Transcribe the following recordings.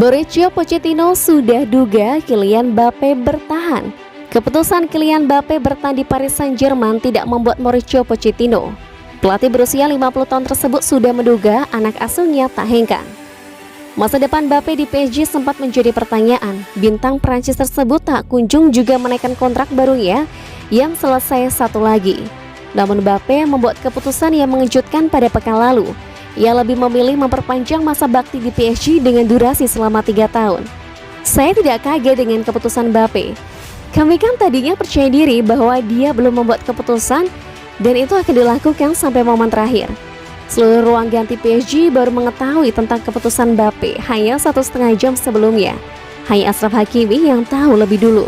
Mauricio Pochettino sudah duga Kylian Mbappe bertahan. Keputusan Kylian Mbappe bertahan di Paris Saint-Germain tidak membuat Mauricio Pochettino. Pelatih berusia 50 tahun tersebut sudah menduga anak asuhnya tak hengkang. Masa depan Mbappe di PSG sempat menjadi pertanyaan. Bintang Prancis tersebut tak kunjung juga menaikkan kontrak barunya yang selesai satu lagi. Namun Mbappe membuat keputusan yang mengejutkan pada pekan lalu. Ia lebih memilih memperpanjang masa bakti di PSG dengan durasi selama 3 tahun. Saya tidak kaget dengan keputusan Mbappe. Kami kan tadinya percaya diri bahwa dia belum membuat keputusan dan itu akan dilakukan sampai momen terakhir. Seluruh ruang ganti PSG baru mengetahui tentang keputusan Mbappe hanya 1,5 jam sebelumnya. Hanya Achraf Hakimi yang tahu lebih dulu.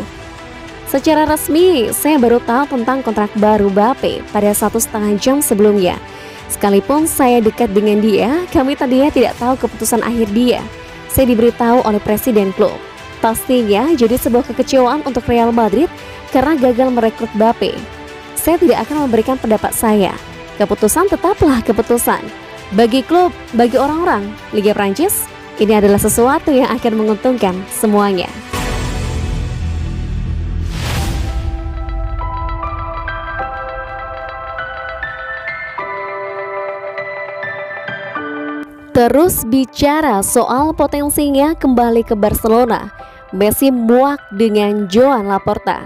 Secara resmi, saya baru tahu tentang kontrak baru Mbappe pada 1,5 jam sebelumnya. Sekalipun saya dekat dengan dia, kami tadinya tidak tahu keputusan akhir dia. Saya diberitahu oleh presiden klub. Pastinya jadi sebuah kekecewaan untuk Real Madrid karena gagal merekrut Mbappe. Saya tidak akan memberikan pendapat saya. Keputusan tetaplah keputusan. Bagi klub, bagi orang-orang Liga Prancis, ini adalah sesuatu yang akan menguntungkan semuanya. Terus bicara soal potensinya kembali ke Barcelona, Messi muak dengan Joan Laporta.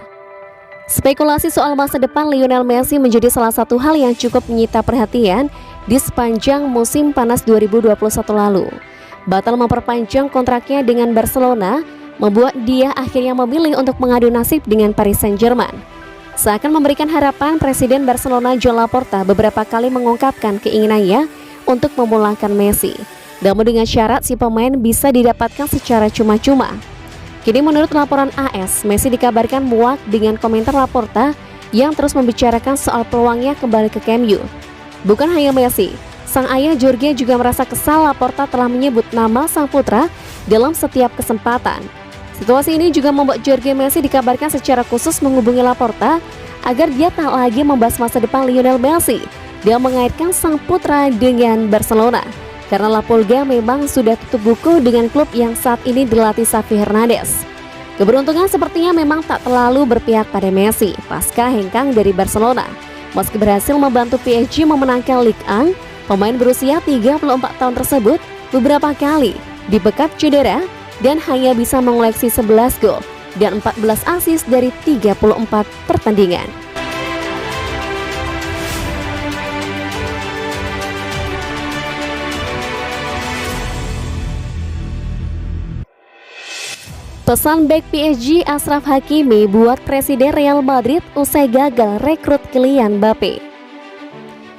Spekulasi soal masa depan Lionel Messi menjadi salah satu hal yang cukup menyita perhatian di sepanjang musim panas 2021 lalu. Batal memperpanjang kontraknya dengan Barcelona membuat dia akhirnya memilih untuk mengadu nasib dengan Paris Saint-Germain. Seakan memberikan harapan, Presiden Barcelona Joan Laporta beberapa kali mengungkapkan keinginannya untuk memulangkan Messi, namun dengan syarat si pemain bisa didapatkan secara cuma-cuma. Kini menurut laporan AS, Messi dikabarkan muak dengan komentar Laporta yang terus membicarakan soal peluangnya kembali ke Camp Nou. Bukan hanya Messi, sang ayah Jorge juga merasa kesal Laporta telah menyebut nama sang putra dalam setiap kesempatan. Situasi ini juga membuat Jorge Messi dikabarkan secara khusus menghubungi Laporta agar dia tak lagi membahas masa depan Lionel Messi dan mengaitkan sang putra dengan Barcelona karena La Pulga memang sudah tutup buku dengan klub yang saat ini dilatih Xavi Hernandez. Keberuntungan sepertinya memang tak terlalu berpihak pada Messi pasca hengkang dari Barcelona. Meski berhasil membantu PSG memenangkan Ligue 1, pemain berusia 34 tahun tersebut beberapa kali dibekap cedera dan hanya bisa mengoleksi 11 gol dan 14 assist dari 34 pertandingan. Pesan bek PSG Achraf Hakimi buat Presiden Real Madrid usai gagal rekrut Kylian Mbappe.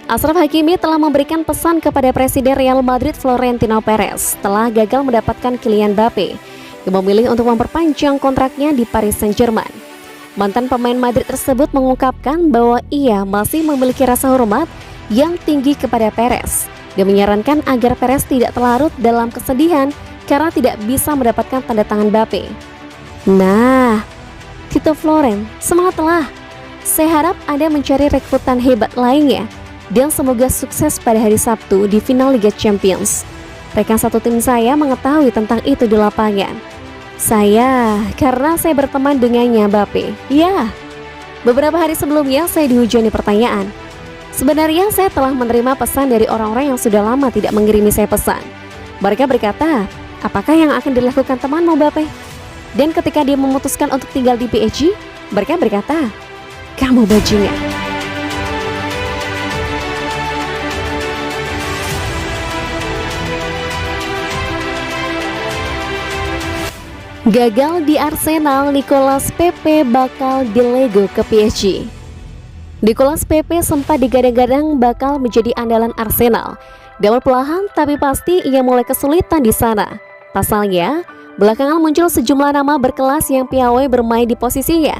Achraf Hakimi telah memberikan pesan kepada Presiden Real Madrid Florentino Perez setelah gagal mendapatkan Kylian Mbappe yang memilih untuk memperpanjang kontraknya di Paris Saint-Germain. Mantan pemain Madrid tersebut mengungkapkan bahwa ia masih memiliki rasa hormat yang tinggi kepada Perez dan menyarankan agar Perez tidak terlarut dalam kesedihan karena tidak bisa mendapatkan tanda tangan Mbappe. Nah, Tito Floren, semangatlah. Saya harap Anda mencari rekrutan hebat lainnya dan semoga sukses pada hari Sabtu di final Liga Champions. Rekan satu tim saya mengetahui tentang itu di lapangan. Karena saya berteman dengannya Mbappe. Ya, beberapa hari sebelumnya saya dihujani pertanyaan. Sebenarnya saya telah menerima pesan dari orang-orang yang sudah lama tidak mengirimi saya pesan. Mereka berkata, apakah yang akan dilakukan temanmu Mbappe? Dan ketika dia memutuskan untuk tinggal di PSG, mereka berkata, kamu bajingan. Gagal di Arsenal, Nicolas Pepe bakal dilego ke PSG. Nicolas Pepe sempat digadang-gadang bakal menjadi andalan Arsenal. Namun perlahan tapi pasti ia mulai kesulitan di sana. Pasalnya, belakangan muncul sejumlah nama berkelas yang piawai bermain di posisinya.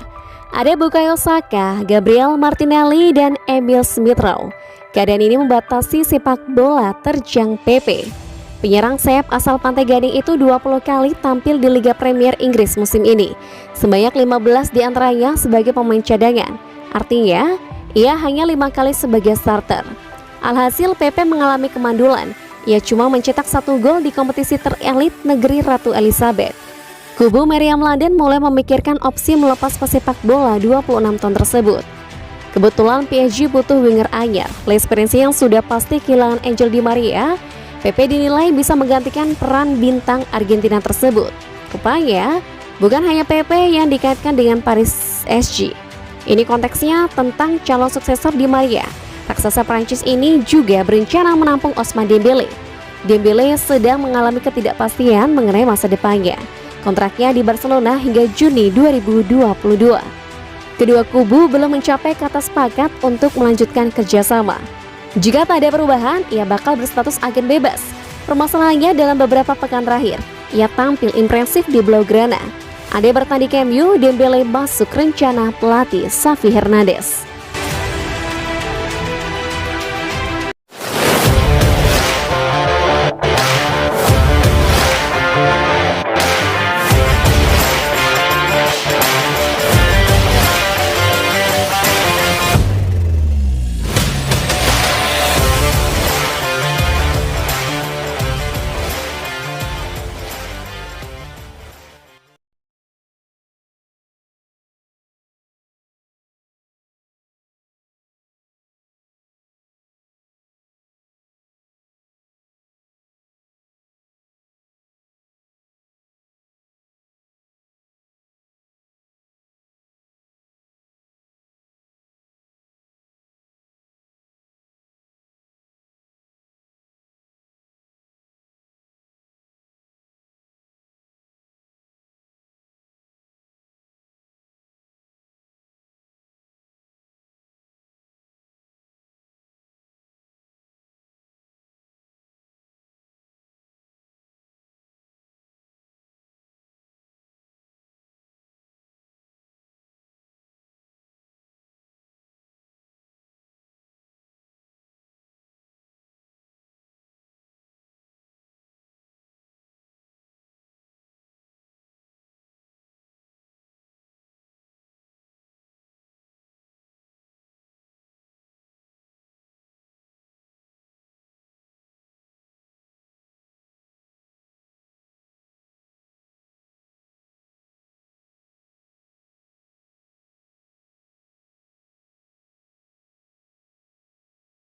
Ada Bukayo Saka, Gabriel Martinelli, dan Emil Smith-Rowe. Keadaan ini membatasi sepak bola terjang Pepe. Penyerang sayap asal Pantai Gading itu 20 kali tampil di Liga Premier Inggris musim ini. Sebanyak 15 diantaranya sebagai pemain cadangan. Artinya, ia hanya 5 kali sebagai starter. Alhasil Pepe mengalami kemandulan. Ia cuma mencetak 1 gol di kompetisi terelit negeri Ratu Elizabeth. Kubu Meriam London mulai memikirkan opsi melepas pesepak bola 26 tahun tersebut. Kebetulan PSG butuh winger anyar. L'Espérance yang sudah pasti kehilangan Angel Di Maria, PP dinilai bisa menggantikan peran bintang Argentina tersebut. Rupanya, bukan hanya PP yang dikaitkan dengan Paris SG. Ini konteksnya tentang calon suksesor Di Maria. Raksasa Prancis ini juga berencana menampung Ousmane Dembélé. Dembélé sedang mengalami ketidakpastian mengenai masa depannya. Kontraknya di Barcelona hingga Juni 2022. Kedua kubu belum mencapai kata sepakat untuk melanjutkan kerjasama. Jika tak ada perubahan, ia bakal berstatus agen bebas. Permasalahannya dalam beberapa pekan terakhir, ia tampil impresif di Blaugrana. Andai bertanding MU, Dembélé masuk rencana pelatih Xavi Hernandez.